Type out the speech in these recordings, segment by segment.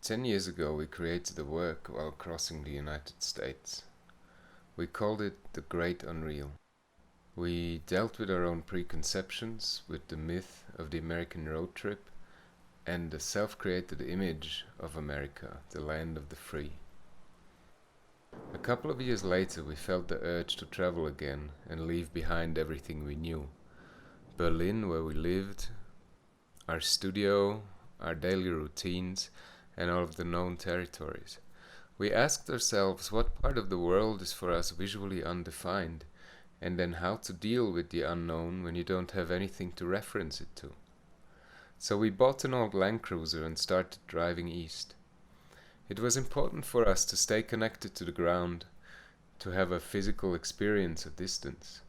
10 years ago we created a work while crossing the United States. We called it The Great Unreal. We dealt with our own preconceptions, with the myth of the American road trip, and the self-created image of America, the land of the free. A couple of years later we felt the urge to travel again and leave behind everything we knew. Berlin, where we lived, our studio, our daily routines, and all of the known territories. We asked ourselves what part of the world is for us visually undefined, and then how to deal with the unknown when you don't have anything to reference it to. So we bought an old Land Cruiser and started driving east. It was important for us to stay connected to the ground, to have a physical experience of distance.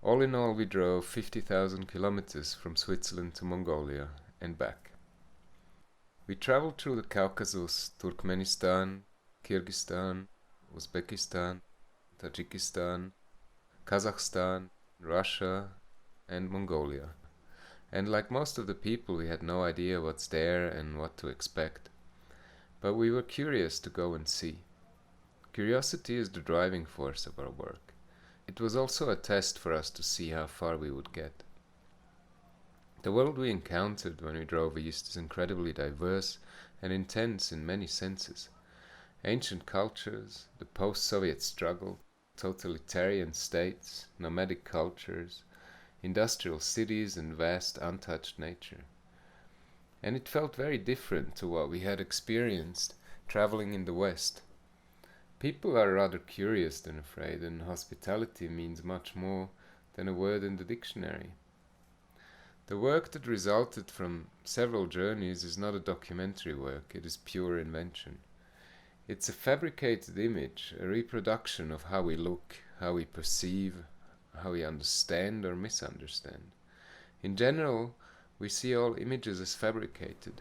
All in all, we drove 50,000 kilometers from Switzerland to Mongolia and back. We traveled through the Caucasus, Turkmenistan, Kyrgyzstan, Uzbekistan, Tajikistan, Kazakhstan, Russia, and Mongolia. And like most of the people, we had no idea what's there and what to expect. But we were curious to go and see. Curiosity is the driving force of our work. It was also a test for us to see how far we would get. The world we encountered when we drove east is incredibly diverse and intense in many senses. Ancient cultures, the post-Soviet struggle, totalitarian states, nomadic cultures, industrial cities and vast untouched nature. And it felt very different to what we had experienced traveling in the West. People are rather curious than afraid, and hospitality means much more than a word in the dictionary. The work that resulted from several journeys is not a documentary work, it is pure invention. It's a fabricated image, a reproduction of how we look, how we perceive, how we understand or misunderstand. In general, we see all images as fabricated.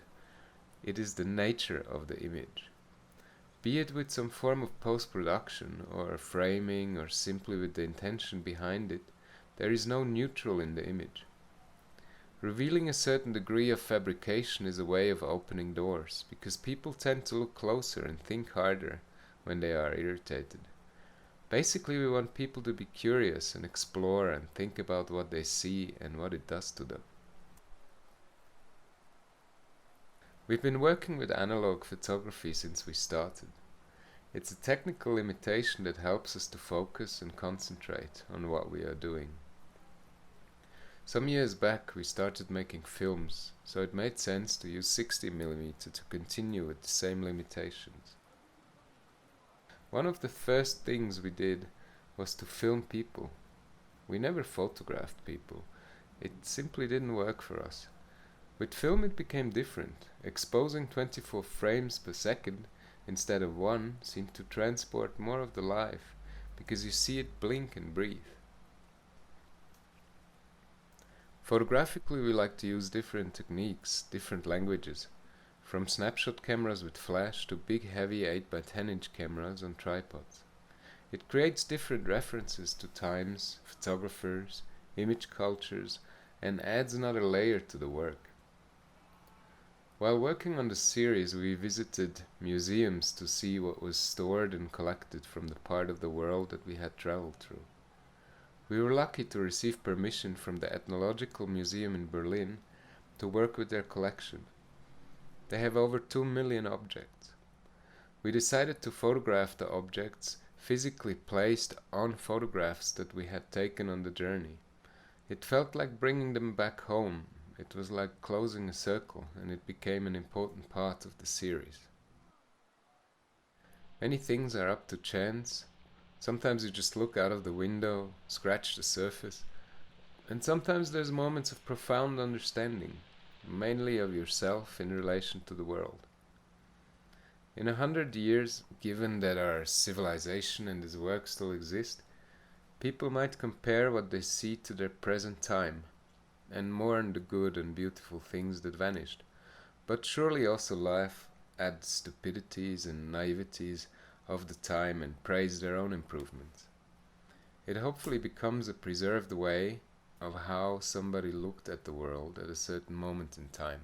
It is the nature of the image. Be it with some form of post-production or framing or simply with the intention behind it, there is no neutral in the image. Revealing a certain degree of fabrication is a way of opening doors, because people tend to look closer and think harder when they are irritated. Basically, we want people to be curious and explore and think about what they see and what it does to them. We've been working with analog photography since we started. It's a technical limitation that helps us to focus and concentrate on what we are doing. Some years back we started making films, so it made sense to use 60mm to continue with the same limitations. One of the first things we did was to film people. We never photographed people. It simply didn't work for us. With film it became different. Exposing 24 frames per second instead of one seemed to transport more of the life, because you see it blink and breathe. Photographically we like to use different techniques, different languages, from snapshot cameras with flash to big heavy 8x10" cameras on tripods. It creates different references to times, photographers, image cultures, and adds another layer to the work. While working on the series we visited museums to see what was stored and collected from the part of the world that we had traveled through. We were lucky to receive permission from the Ethnological Museum in Berlin to work with their collection. They have over 2 million objects. We decided to photograph the objects physically placed on photographs that we had taken on the journey. It felt like bringing them back home. It was like closing a circle, and it became an important part of the series. Many things are up to chance. Sometimes you just look out of the window, scratch the surface, and sometimes there's moments of profound understanding, mainly of yourself in relation to the world. In 100 years, given that our civilization and this work still exist, people might compare what they see to their present time, and mourn the good and beautiful things that vanished, but surely also laugh at the stupidities and naiveties of the time and praise their own improvements. It hopefully becomes a preserved way of how somebody looked at the world at a certain moment in time.